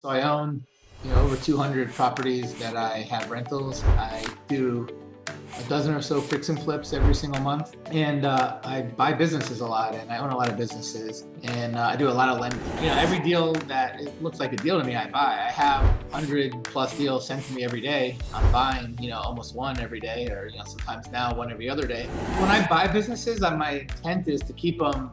So I own, over 200 properties that I have rentals. I do a dozen or so fix and flips every single month, and I buy businesses a lot, and I own a lot of businesses, and I do a lot of lending. Every deal that it looks like a deal to me, I buy. I have 100+ deals sent to me every day. I'm buying, almost one every day, or sometimes now one every other day. When I buy businesses, my intent is to keep them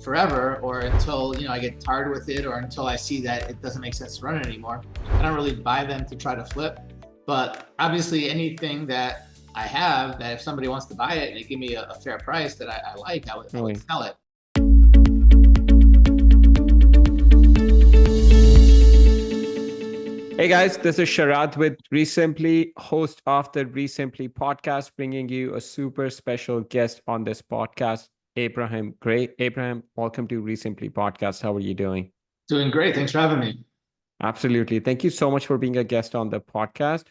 forever, or until I get tired with it, or until I see that it doesn't make sense to run it anymore. I don't really buy them to try to flip, but obviously anything that I have that if somebody wants to buy it and they give me a fair price that I like, I would sell it. Hey guys, this is Sharad with REsimpli, host of the REsimpli Podcast, bringing you a super special guest on this podcast, Abraham Gray. Abraham, welcome to REsimpli Podcast. How are you doing? Doing great. Thanks for having me. Absolutely. Thank you so much for being a guest on the podcast.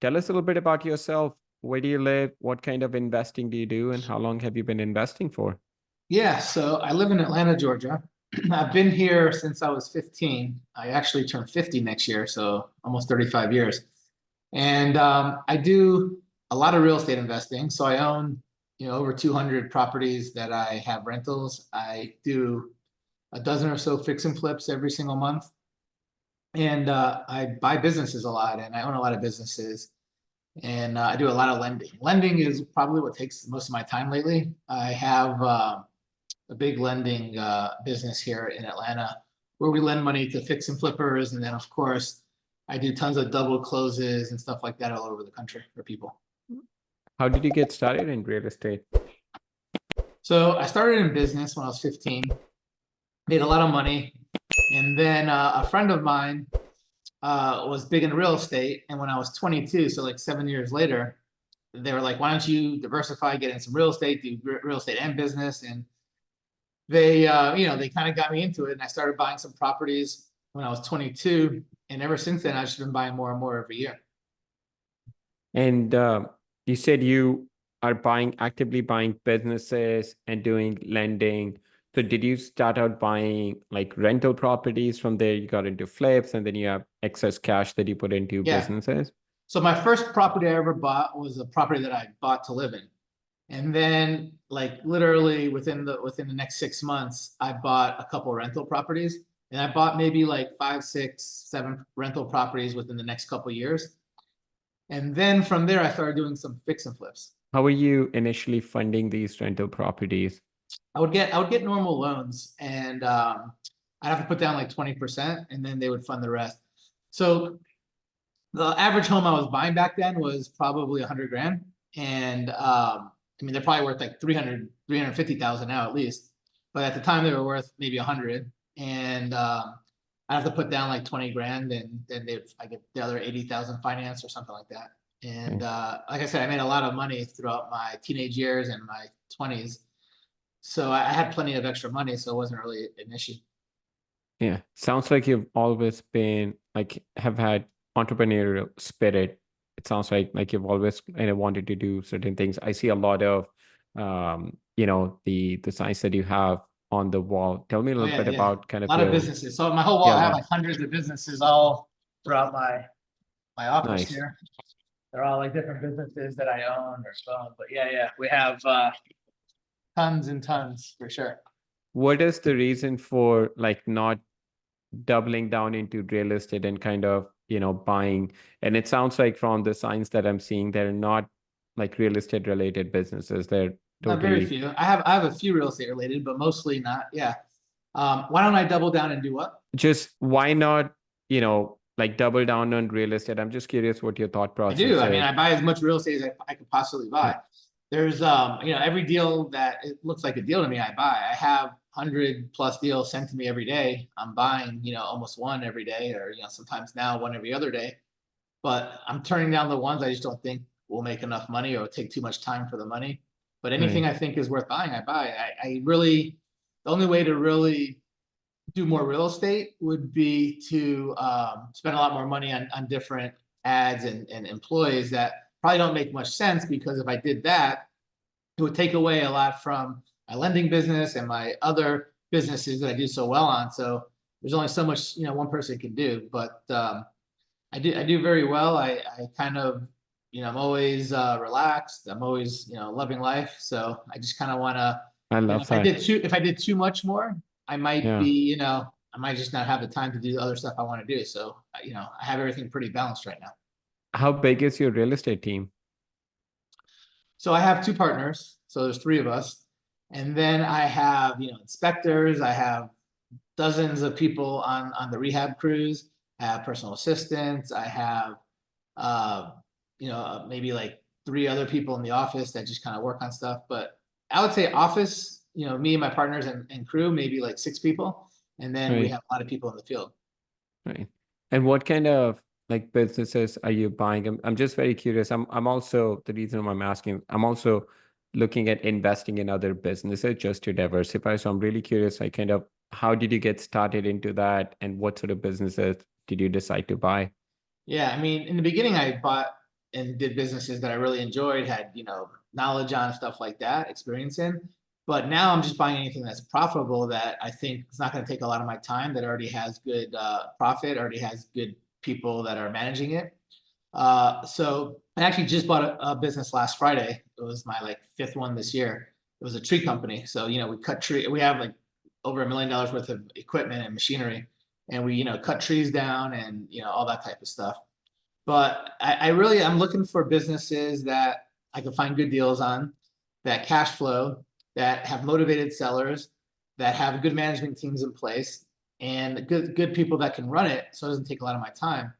Tell us a little bit about yourself. Where do you live? What kind of investing do you do? And how long have you been investing for? Yeah, so I live in Atlanta, Georgia. I've been here since I was 15. I actually turn 50 next year, so almost 35 years. And I do a lot of real estate investing. So I own, over 200 properties that I have rentals. I do a dozen or so fix and flips every single month. And I buy businesses a lot, and I own a lot of businesses. And I do a lot of lending. Lending is probably what takes most of my time lately. I have a big lending business here in Atlanta where we lend money to fix and flippers. And then, of course, I do tons of double closes and stuff like that all over the country for people. How did you get started in real estate? So I started in business when I was 15, made a lot of money. And then a friend of mine was big in real estate. And when I was 22, so like 7 years later, they were like, why don't you diversify, get in some real estate, do real estate and business. And they, they kind of got me into it. And I started buying some properties when I was 22. And ever since then, I've just been buying more and more every year. And you said you are actively buying businesses and doing lending. So did you start out buying like rental properties? From there, you got into flips, and then you have excess cash that you put into businesses? So my first property I ever bought was a property that I bought to live in. And then like literally within the next 6 months, I bought a couple rental properties. And I bought maybe like 5, 6, 7 rental properties within the next couple of years. And then from there, I started doing some fix and flips. How were you initially funding these rental properties? I would get normal loans, and I'd have to put down like 20%, and then they would fund the rest. So the average home I was buying back then was probably 100 grand. And they're probably worth like 350,000 now at least. But at the time they were worth maybe 100. And I have to put down like 20 grand, and then I get the other 80,000 finance or something like that. And like I said, I made a lot of money throughout my teenage years and my 20s. So I had plenty of extra money, so it wasn't really an issue. Yeah. Sounds like you've always been have had entrepreneurial spirit. It sounds like you've always wanted to do certain things. I see a lot of, the signs that you have on the wall. Tell me a little bit about kind of a lot of businesses. So my whole wall, I have like hundreds of businesses all throughout my office here. They're all like different businesses that I own or so. But we have tons and tons for sure. What is the reason for not doubling down into real estate and kind of buying? And it sounds like from the signs that I'm seeing, they're not like real estate related businesses. They're not very few. I have a few real estate related, but mostly not. Why don't I double down and do what? Just why not double down on real estate? I'm just curious what your thought process is. I do. I buy as much real estate as I could possibly buy. There's every deal that it looks like a deal to me, I buy. I have 100+ deals sent to me every day. I'm buying almost one every day, or sometimes now one every other day. But I'm turning down the ones I just don't think will make enough money or take too much time for the money. But anything I think is worth buying, I buy. The only way to really do more real estate would be to spend a lot more money on different ads and employees that probably don't make much sense, because if I did that, it would take away a lot from my lending business and my other businesses that I do so well on. So there's only so much, one person can do, but I do very well. I kind of, I'm always relaxed. I'm always, loving life. So I just kind of want to, I love that. if I did too much more, I might be, Yeah. I might just not have the time to do the other stuff I want to do. So, I have everything pretty balanced right now. How big is your real estate team? So I have two partners. So there's three of us. And then I have, inspectors. I have dozens of people on the rehab crews. I have personal assistants. I have, uh, maybe like three other people in the office that just kind of work on stuff. But I would say office, me and my partners and crew, maybe like six people. And then we Right. have a lot of people in the field. Right. And what kind of like businesses are you buying? I'm just very curious. I'm also, the reason I'm asking, I'm also looking at investing in other businesses just to diversify. So I'm really curious, like kind of how did you get started into that and what sort of businesses did you decide to buy? Yeah, I mean, in the beginning, I bought and did businesses that I really enjoyed, had, knowledge on, stuff like that, experience in. But now I'm just buying anything that's profitable that I think it's not going to take a lot of my time, that already has good profit, already has good people that are managing it. So I actually just bought a business last Friday. It was my like fifth one this year. It was a tree company. So, we cut tree. We have like over $1 million worth of equipment and machinery, and we, cut trees down and, all that type of stuff. But I'm looking for businesses that I can find good deals on, that cash flow, that have motivated sellers, that have good management teams in place, and good people that can run it, so it doesn't take a lot of my time.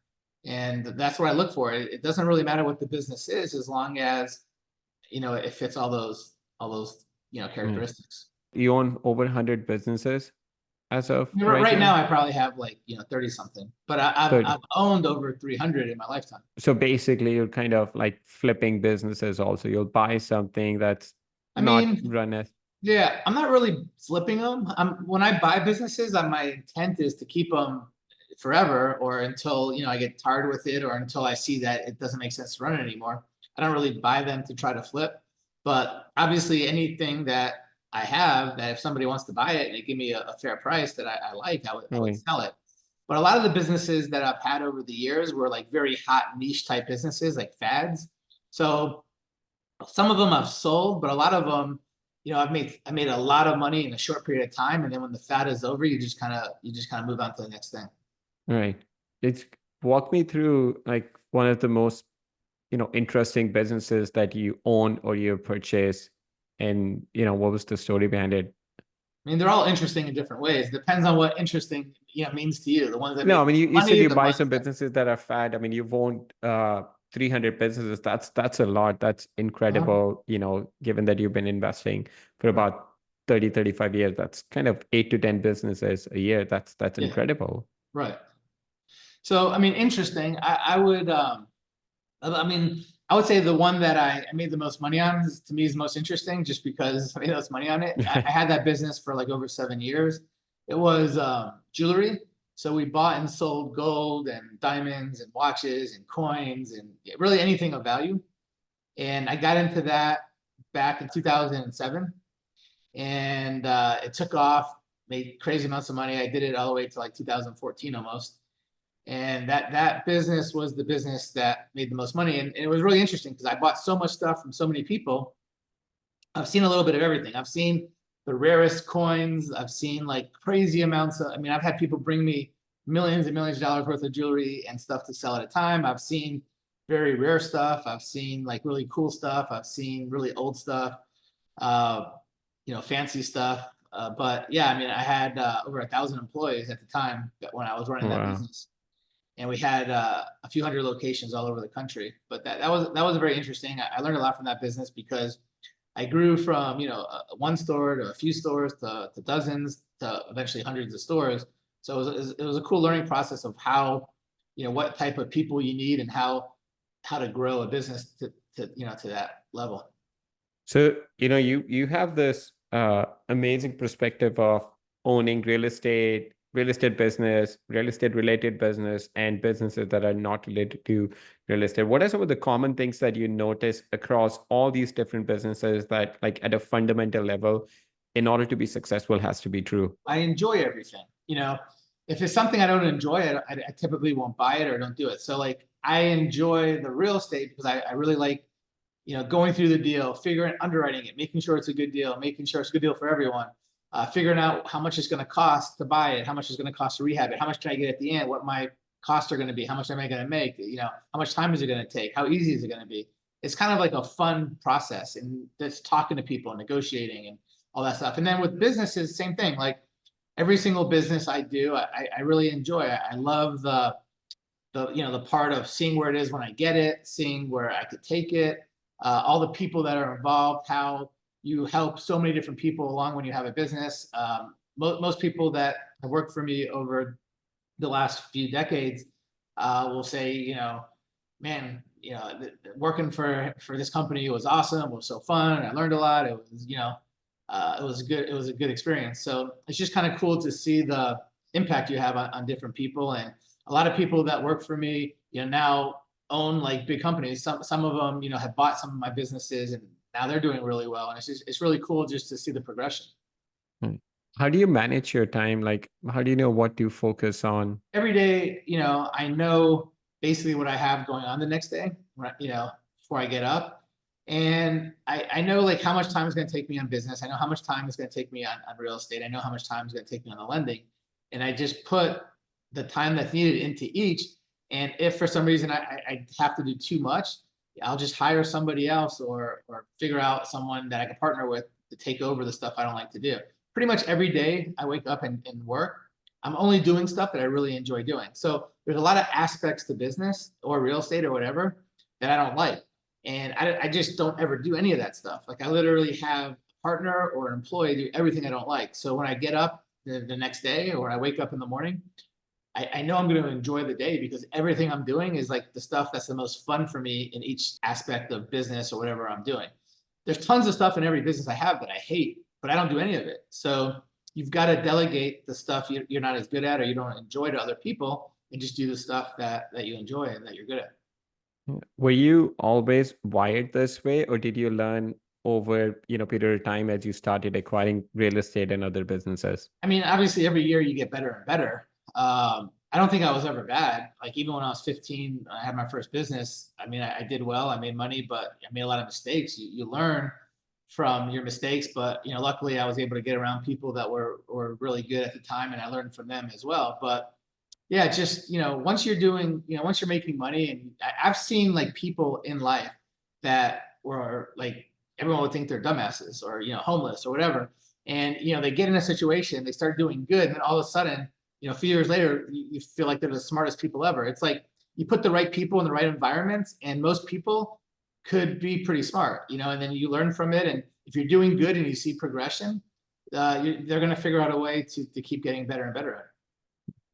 And that's what I look for. It doesn't really matter what the business is, as long as, it fits all those Right. characteristics. You own over 100 businesses as of right Right now, now? I probably have like 30 something, but I've 30. owned over 300 in my lifetime. So basically you're kind of like flipping businesses also. You'll buy something that's I not mean, run as yeah, I'm not really flipping them. When I buy businesses, my intent is to keep them forever, or until, I get tired with it, or until I see that it doesn't make sense to run it anymore. I don't really buy them to try to flip. But obviously, anything that I have, that if somebody wants to buy it and they give me a fair price that I like, I would really. sell it. But a lot of the businesses that I've had over the years were like very hot niche type businesses, like fads. So some of them I've sold, but a lot of them, I made a lot of money in a short period of time, and then when the fad is over, you just kind of move on to the next thing. Right. It's walk me through like one of the most, interesting businesses that you own or you purchase and, what was the story behind it? I mean, they're all interesting in different ways. Depends on what interesting, means to you. The ones that No, I make mean you said money, you the buy ones some that, businesses that are fat. I mean, you've owned 300 businesses. That's a lot. That's uh, incredible, given that you've been investing for right. about 30-35 years. That's kind of 8 to 10 businesses a year. That's Yeah, incredible. right. So, I mean, interesting. I mean, I would say the one that I made the most money on is, to me, is the most interesting, just because I made the most money on it. I had that business for like over 7 years. It was jewelry. So we bought and sold gold and diamonds and watches and coins and really anything of value. And I got into that back in 2007, and it took off, made crazy amounts of money. I did it all the way to like 2014 almost. And that business was the business that made the most money. And it was really interesting because I bought so much stuff from so many people. I've seen a little bit of everything. I've seen the rarest coins. I've seen like crazy amounts of, I mean, I've had people bring me millions and millions of dollars worth of jewelry and stuff to sell at a time. I've seen very rare stuff. I've seen like really cool stuff. I've seen really old stuff, uh, fancy stuff. But yeah, I mean, I had over 1,000 employees at the time when I was running that Wow. business, and we had a few hundred locations all over the country. But that was very interesting. I learned a lot from that business because I grew from one store to a few stores to dozens to eventually hundreds of stores. So it was a cool learning process of how, what type of people you need, and how to grow a business to that level. So, you have this amazing perspective of owning real estate business, real estate related business, and businesses that are not related to real estate. What are some of the common things that you notice across all these different businesses that, like, at a fundamental level, in order to be successful, has to be true? I enjoy everything. if it's something I don't enjoy, I typically won't buy it or don't do it. So like I enjoy the real estate because I really like, going through the deal, figuring, underwriting it, making sure it's a good deal, making sure it's a good deal for everyone, figuring out how much it's going to cost to buy it, how much it's going to cost to rehab it, how much can I get at the end, what my costs are going to be, how much am I going to make, how much time is it going to take, how easy is it going to be? It's kind of like a fun process and just talking to people and negotiating and all that stuff. And then with businesses, same thing. Like every single business I do, I really enjoy. I love the part of seeing where it is when I get it, seeing where I could take it, all the people that are involved, how you help so many different people along when you have a business. Most people that have worked for me over the last few decades will say, man, working for this company was awesome. It was so fun. I learned a lot. It was, it was good. It was a good experience. So it's just kind of cool to see the impact you have on different people. And a lot of people that work for me, now own like big companies. Some of them, have bought some of my businesses and now they're doing really well. And it's really cool just to see the progression. Hmm. How do you manage your time? Like, how do you know what to focus on? Every day, I know basically what I have going on the next day, before I get up. And I know like how much time is going to take me on business. I know how much time is going to take me on real estate. I know how much time is going to take me on the lending. And I just put the time that's needed into each. And if for some reason I have to do too much, I'll just hire somebody else or figure out someone that I can partner with to take over the stuff I don't like to do. Pretty much every day I wake up and work, I'm only doing stuff that I really enjoy doing. So there's a lot of aspects to business or real estate or whatever that I don't like. And I just don't ever do any of that stuff. Like I literally have a partner or an employee do everything I don't like. So when I get up the next day or I wake up in the morning, I know I'm going to enjoy the day because everything I'm doing is like the stuff that's the most fun for me in each aspect of business or whatever I'm doing. There's tons of stuff in every business I have that I hate, but I don't do any of it. So you've got to delegate the stuff you're not as good at or you don't enjoy to other people and just do the stuff that you enjoy and that you're good at. Were you always wired this way, or did you learn over, period of time as you started acquiring real estate and other businesses? I mean, obviously every year you get better and better. I don't think I was ever bad. Like even when I was 15, I had my first business. I mean, I did well. I made money, but I made a lot of mistakes. You learn from your mistakes, but luckily I was able to get around people that were really good at the time, and I learned from them as well. But yeah, just once you're doing, once you're making money, and I've seen like people in life that were like everyone would think they're dumbasses or homeless or whatever, and they get in a situation, they start doing good, and then all of a sudden, a few years later, you feel like they're the smartest people ever. It's like you put the right people in the right environments, and most people could be pretty smart, and then you learn from it. And if you're doing good and you see progression, they're going to figure out a way to keep getting better and better at it.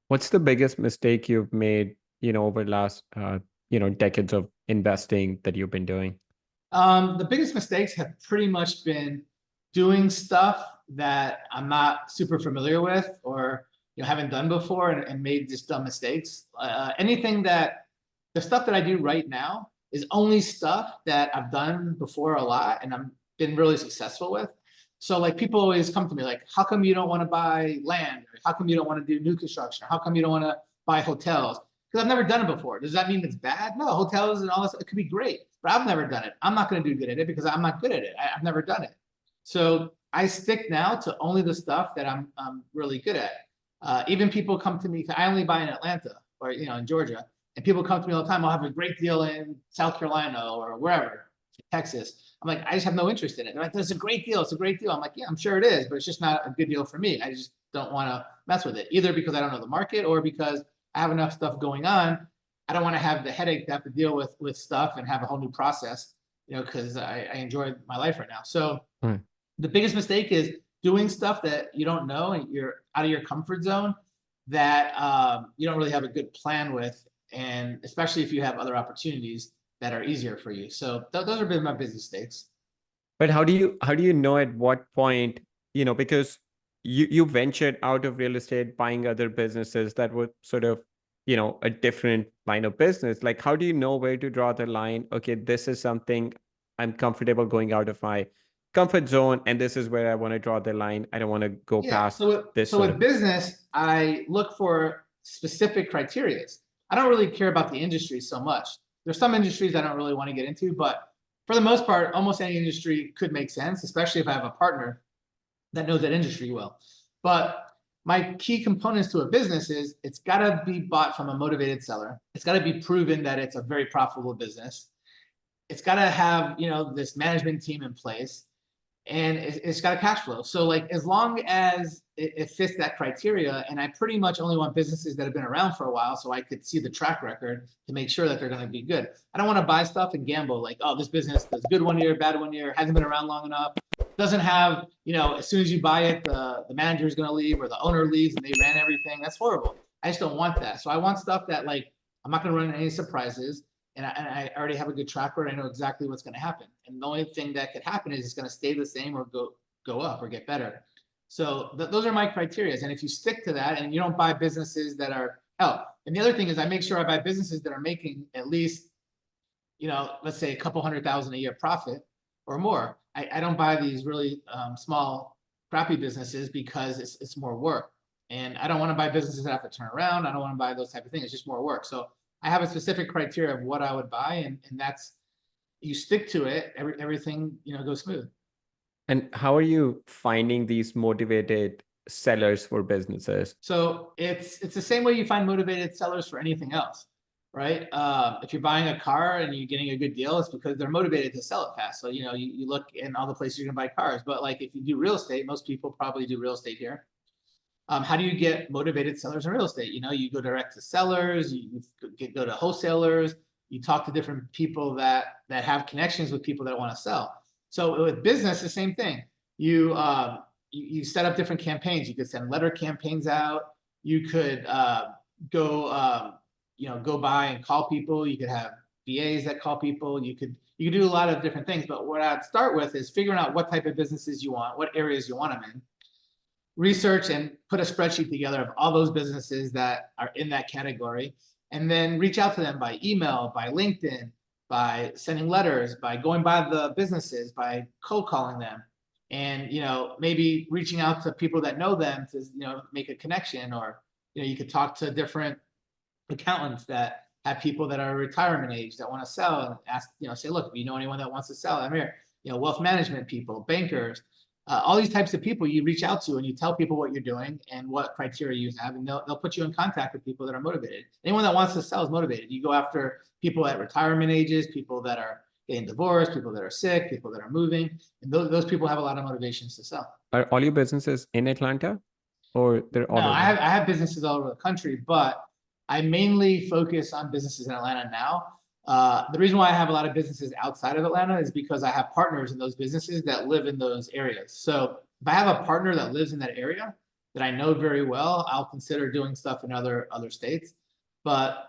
What's the biggest mistake you've made, over the last, decades of investing that you've been doing? The biggest mistakes have pretty much been doing stuff that I'm not super familiar with or haven't done before and made just dumb mistakes. The stuff that I do right now is only stuff that I've done before a lot and I've been really successful with. So like people always come to me like, how come you don't want to buy land? Or how come you don't want to do new construction? Or how come you don't want to buy hotels? Because I've never done it before. Does that mean it's bad? No, hotels and all this, it could be great, but I've never done it. I'm not going to do good at it because I'm not good at it. I've never done it. So I stick now to only the stuff that I'm really good at. Even people come to me, I only buy in Atlanta or, in Georgia, and people come to me all the time. I'll have a great deal in South Carolina or wherever, Texas. I'm like, I just have no interest in it. They're like, that's a great deal. It's a great deal. I'm like, yeah, I'm sure it is, but it's just not a good deal for me. I just don't want to mess with it, either because I don't know the market or because I have enough stuff going on. I don't want to have the headache to have to deal with stuff and have a whole new process, because I enjoy my life right now. So the biggest mistake is doing stuff that you don't know and you're out of your comfort zone that you don't really have a good plan with, and especially if you have other opportunities that are easier for you. So those have been my biggest mistakes. But how do you know at what point, because you ventured out of real estate, buying other businesses that were sort of, a different line of business. Like, how do you know where to draw the line? Okay, this is something I'm comfortable going out of my comfort zone, and this is where I want to draw the line. I don't want to go Yeah. past this So sort with of. business, I look for specific criteria. I don't really care about the industry so much. There's some industries I don't really want to get into, but for the most part, almost any industry could make sense, especially if I have a partner that knows that industry well. But my key components to a business is it's got to be bought from a motivated seller. It's got to be proven that it's a very profitable business. It's got to have, this management team in place, and it's got a cash flow. So like, as long as it fits that criteria, and I pretty much only want businesses that have been around for a while, so I could see the track record to make sure that they're going to be good. I don't want to buy stuff and gamble like, oh, this business does good one year, bad one year, hasn't been around long enough, doesn't have, as soon as you buy it, the manager is going to leave or the owner leaves and they ran everything. That's horrible. I just don't want that. So I want stuff that, like, I'm not going to run into any surprises. And I already have a good track record. I know exactly what's going to happen. And the only thing that could happen is it's going to stay the same or go up or get better. So those are my criteria. And if you stick to that and you don't buy businesses that are and the other thing is I make sure I buy businesses that are making at least, let's say a couple $100,000 a year profit or more. I don't buy these really small, crappy businesses because it's more work. And I don't want to buy businesses that have to turn around. I don't want to buy those type of things. It's just more work. So I have a specific criteria of what I would buy, and that's, you stick to it, everything goes smooth. And how are you finding these motivated sellers for businesses? So it's the same way you find motivated sellers for anything else, right? If you're buying a car and you're getting a good deal, it's because they're motivated to sell it fast. So you look in all the places you're gonna buy cars, but like if you do real estate, most people probably do real estate here. How do you get motivated sellers in real estate? You go direct to sellers, you go to wholesalers, you talk to different people that have connections with people that want to sell. So with business, the same thing. You set up different campaigns. You could send letter campaigns out. You could go by and call people. You could have VAs that call people. You could do a lot of different things. But what I'd start with is figuring out what type of businesses you want, what areas you want them in. Research and put a spreadsheet together of all those businesses that are in that category, and then reach out to them by email, by LinkedIn, by sending letters, by going by the businesses, by cold calling them, and maybe reaching out to people that know them to make a connection. Or you could talk to different accountants that have people that are retirement age that want to sell, and ask, say, look, if you know anyone that wants to sell, I'm here. Wealth management people, bankers. All these types of people you reach out to, and you tell people what you're doing and what criteria you have, and they'll put you in contact with people that are motivated. Anyone that wants to sell is motivated. You go after people at retirement ages, people that are getting divorced, people that are sick, people that are moving, and those people have a lot of motivations to sell. Are all your businesses in Atlanta, or they're all No, over? I have businesses all over the country, but I mainly focus on businesses in Atlanta now. The reason why I have a lot of businesses outside of Atlanta is because I have partners in those businesses that live in those areas. So if I have a partner that lives in that area that I know very well, I'll consider doing stuff in other states. But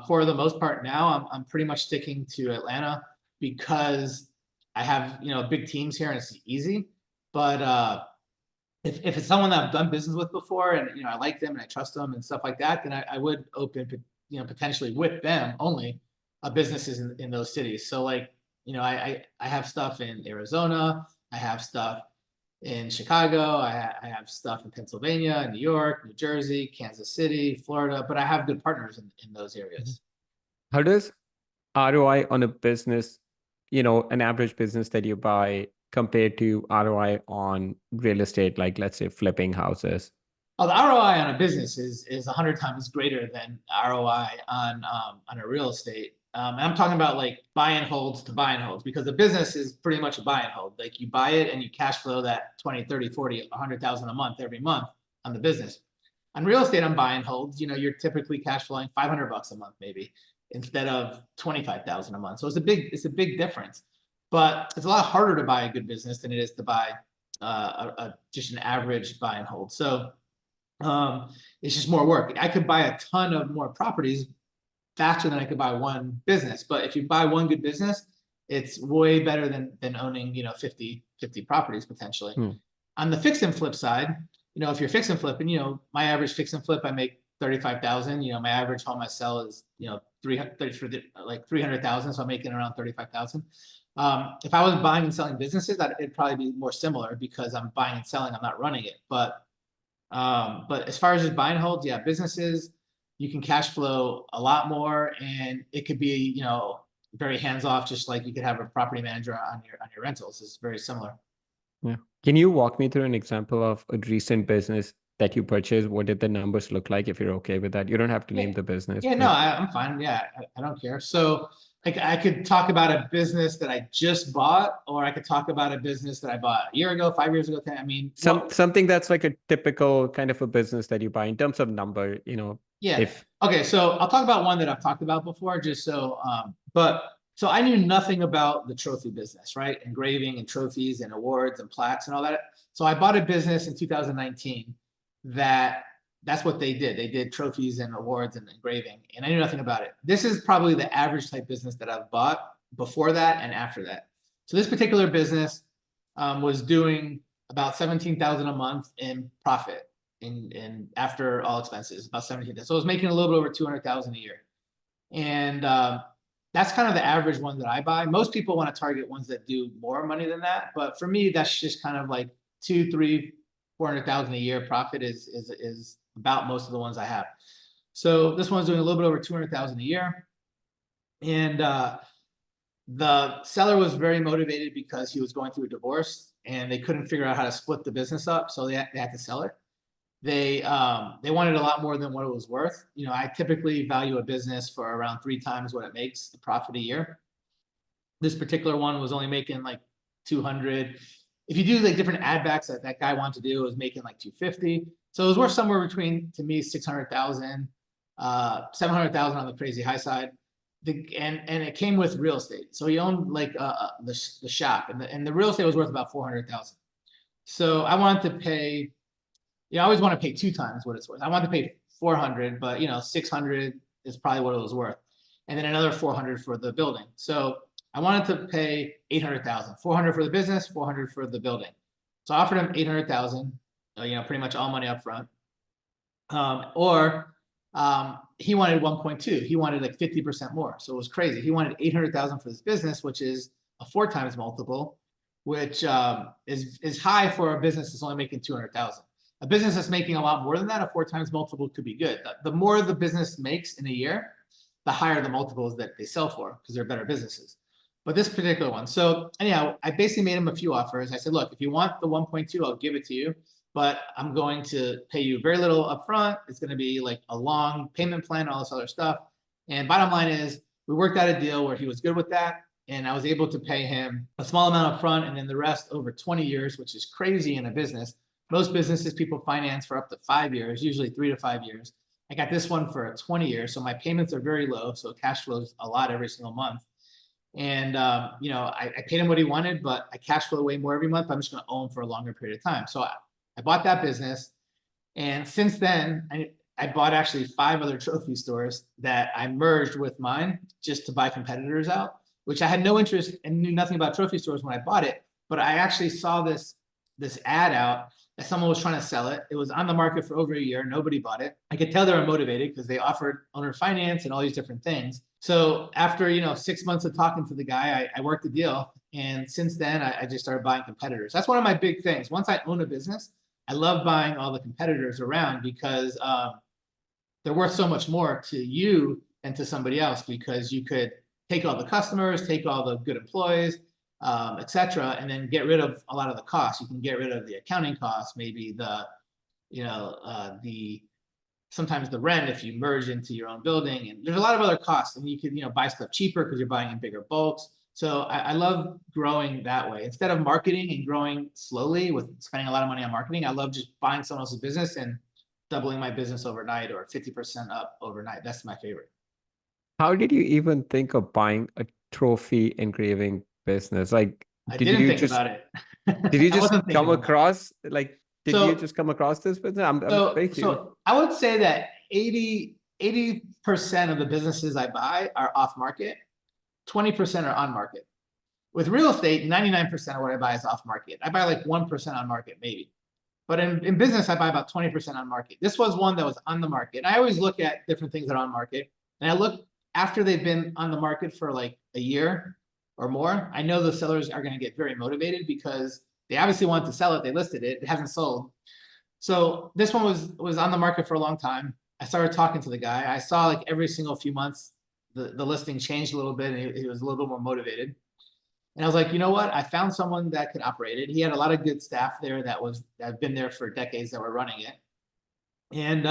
for the most part now, I'm pretty much sticking to Atlanta because I have big teams here and it's easy. But if it's someone that I've done business with before and I like them and I trust them and stuff like that, then I would open potentially with them only businesses in those cities. So like, I have stuff in Arizona, I have stuff in Chicago, I have stuff in Pennsylvania, New York, New Jersey, Kansas City, Florida, but I have good partners in those areas. How does ROI on a business, an average business that you buy, compared to ROI on real estate, like let's say flipping houses? Oh, the ROI on a business is 100 times greater than ROI on a real estate. And I'm talking about like buy and holds to buy and holds, because the business is pretty much a buy and hold. Like you buy it and you cash flow that 20, 30, 40, 100,000 a month every month on the business. On real estate, on buy and holds, you're typically cash flowing $500 a month maybe instead of 25,000 a month. So it's a big difference. But it's a lot harder to buy a good business than it is to buy just an average buy and hold. So it's just more work. I could buy a ton of more properties faster than I could buy one business. But if you buy one good business, it's way better than owning 50 properties potentially. On the fix and flip side, if you're fix and flipping, my average fix and flip, I make 35,000. My average home I sell is, 300,000. So I'm making around 35,000. If I was buying and selling businesses, it'd probably be more similar because I'm buying and selling, I'm not running it. But as far as just buy and hold, yeah, businesses, you can cash flow a lot more, and it could be, very hands off, just like you could have a property manager on your rentals. It's very similar. Yeah. Can you walk me through an example of a recent business that you purchased? What did the numbers look like, if you're okay with that? You don't have to name the business. Yeah, no, I'm fine. Yeah, I don't care. So like I could talk about a business that I just bought, or I could talk about a business that I bought a year ago, 5 years ago. I mean, something that's like a typical kind of a business that you buy in terms of number, Yeah. Okay. So I'll talk about one that I've talked about before, just so, so I knew nothing about the trophy business, right? Engraving and trophies and awards and plaques and all that. So I bought a business in 2019 that's what they did. They did trophies and awards and engraving, and I knew nothing about it. This is probably the average type business that I've bought before that and after that. So this particular business was doing about 17,000 a month in profit. In after all expenses, about 17,000. So I was making a little bit over 200,000 a year. And that's kind of the average one that I buy. Most people want to target ones that do more money than that. But for me, that's just kind of like 200,000, 300,000, 400,000 a year profit is about most of the ones I have. So this one's doing a little bit over 200,000 a year. And the seller was very motivated because he was going through a divorce and they couldn't figure out how to split the business up. So they had to sell it. They wanted a lot more than what it was worth. I typically value a business for around 3 times what it makes the profit a year. This particular one was only making like 200. If you do like different ad backs that guy wanted to do, it was making like 250. So it was worth somewhere between, to me, 600,000, 700,000 on the crazy high side. And it came with real estate. So he owned like the shop, and the real estate was worth about 400,000. So I wanted to pay. I always want to pay 2 times what it's worth. I want to pay 400, but 600 is probably what it was worth, and then another 400 for the building. So I wanted to pay 800,000, 400 for the business, 400 for the building. So I offered him 800,000, pretty much all money up front. He wanted 1.2. He wanted like 50% more. So it was crazy. He wanted 800,000 for this business, which is a 4 times multiple, which is high for a business that's only making 200,000. A business that's making a lot more than that, a 4 times multiple could be good. The more the business makes in a year, the higher the multiples that they sell for, because they're better businesses. But this particular one. So anyhow, I basically made him a few offers. I said, look, if you want the 1.2, I'll give it to you, but I'm going to pay you very little upfront. It's going to be like a long payment plan, all this other stuff. And bottom line is, we worked out a deal where he was good with that. And I was able to pay him a small amount upfront and then the rest over 20 years, which is crazy in a business. Most businesses, people finance for up to 5 years, usually 3 to 5 years. I got this one for 20 years. So my payments are very low. So cash flows a lot every single month. And, I paid him what he wanted, but I cash flow way more every month. I'm just going to owe him for a longer period of time. So I bought that business. And since then, I bought actually 5 other trophy stores that I merged with mine just to buy competitors out, which I had no interest and knew nothing about trophy stores when I bought it. But I actually saw this ad out that someone was trying to sell it. It was on the market for over a year. Nobody bought it. I could tell they were motivated because they offered owner finance and all these different things. So after, 6 months of talking to the guy, I worked the deal. And since then, I just started buying competitors. That's one of my big things. Once I own a business, I love buying all the competitors around because they're worth so much more to you than to somebody else, because you could take all the customers, take all the good employees, et cetera, and then get rid of a lot of the costs. You can get rid of the accounting costs, maybe sometimes the rent if you merge into your own building, and there's a lot of other costs, and you could, buy stuff cheaper because you're buying in bigger bulks. So I love growing that way. Instead of marketing and growing slowly with spending a lot of money on marketing, I love just buying someone else's business and doubling my business overnight or 50% up overnight. That's my favorite. How did you even think of buying a trophy engraving business? Like, I didn't think about it. Did you just come across, like, did you just come across this business? I'm very curious. So I would say that 80% of the businesses I buy are off market, 20% are on market. With real estate, 99% of what I buy is off market. I buy like 1% on market, maybe. But in business, I buy about 20% on market. This was one that was on the market. I always look at different things that are on market. And I look after they've been on the market for like a year or more. I know the sellers are going to get very motivated because they obviously want to sell it. They listed it. It hasn't sold. So this one was on the market for a long time. I started talking to the guy. I saw like every single few months, the listing changed a little bit and he was a little bit more motivated. And I was like, you know what? I found someone that could operate it. He had a lot of good staff there that have been there for decades that were running it. And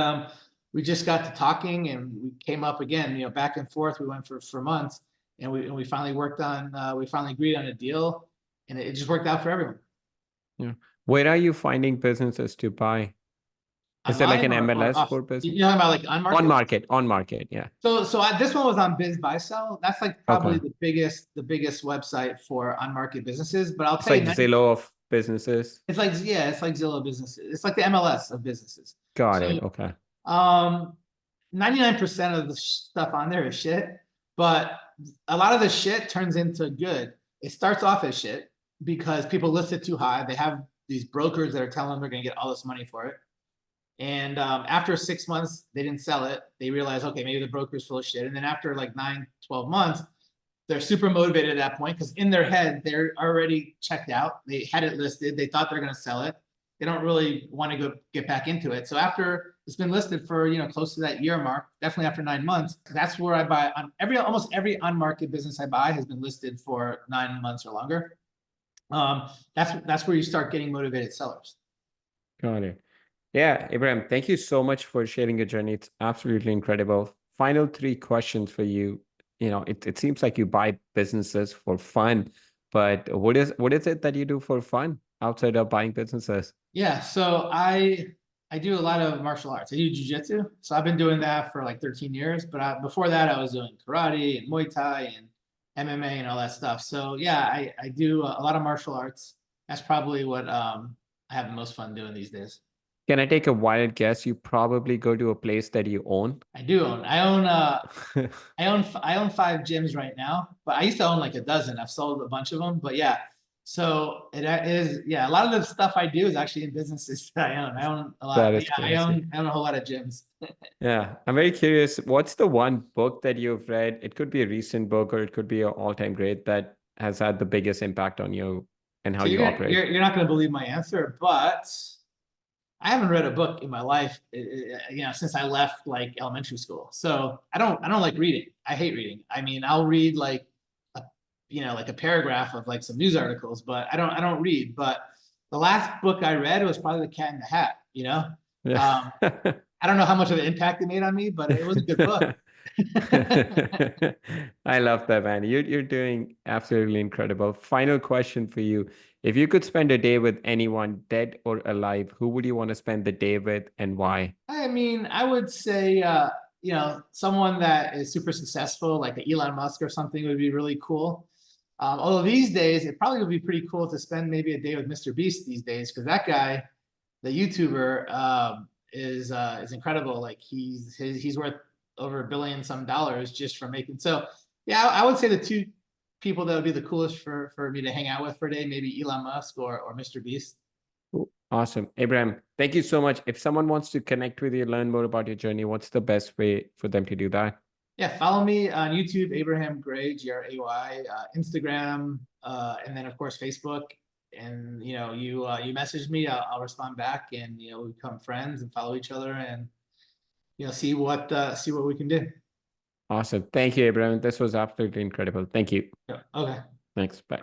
we just got to talking and we came up again, back and forth. We went for months and we finally we finally agreed on a deal and it just worked out for everyone. Yeah. Where are you finding businesses to buy? Is there like an MLS for business? You're talking about like on market? On market, yeah. So this one was on Biz Buy Sell. That's like probably the biggest website for on market businesses. But I'll tell you, it's like Zillow of businesses. It's like Zillow businesses. It's like the MLS of businesses. Got it. Okay. 99% of the stuff on there is shit, but a lot of the shit turns into good. It starts off as shit because people list it too high. They have these brokers that are telling them they're going to get all this money for it. And after 6 months, they didn't sell it. They realized, okay, maybe the broker's full of shit. And then after like 9, 12 months, they're super motivated at that point because in their head, they're already checked out. They had it listed. They thought they're going to sell it. They don't really want to get back into it. So after it's been listed for, close to that year mark, definitely after 9 months, that's where I buy on almost every on-market business I buy has been listed for 9 months or longer. That's where you start getting motivated sellers. Got it. Yeah, Abraham, thank you so much for sharing your journey. It's absolutely incredible. Final 3 questions for you. It seems like you buy businesses for fun, but what is it that you do for fun outside of buying businesses? Yeah, so I do a lot of martial arts. I do jiu-jitsu. So I've been doing that for like 13 years. But before that, I was doing karate and Muay Thai and MMA and all that stuff. So yeah, I do a lot of martial arts. That's probably what I have the most fun doing these days. Can I take a wild guess? You probably go to a place that you own. I do own. I own 5 gyms right now, but I used to own like a dozen. I've sold a bunch of them, but yeah. So it is, yeah. A lot of the stuff I do is actually in businesses that I own. I own a lot. That is I own a whole lot of gyms. Yeah, I'm very curious. What's the one book that you've read? It could be a recent book or it could be an all-time great that has had the biggest impact on you and how you operate. You're not going to believe my answer, but I haven't read a book in my life, since I left like elementary school. So I don't like reading. I hate reading. I mean, I'll read like a paragraph of like some news articles, but I don't read. But the last book I read was probably The Cat in the Hat. Yeah. I don't know how much of an impact it made on me, but it was a good book. I love that, man. You're doing absolutely incredible. Final question for you. If you could spend a day with anyone, dead or alive, who would you want to spend the day with and why? I mean, I would say, someone that is super successful, like Elon Musk or something would be really cool. Although these days, it probably would be pretty cool to spend maybe a day with Mr. Beast these days, because that guy, the YouTuber, is incredible. Like he's worth over $1 billion some just for making. So yeah, I would say the 2 people that would be the coolest for me to hang out with for a day, maybe Elon Musk or Mr. Beast. Awesome. Abraham, thank you so much. If someone wants to connect with you, learn more about your journey, what's the best way for them to do that? Yeah, follow me on YouTube, Abraham Gray, Gray, Instagram, and then of course Facebook. And you message me, I'll respond back, and we become friends and follow each other, and see what we can do. Awesome. Thank you, Abraham. This was absolutely incredible. Thank you. Yeah, okay. Thanks. Bye.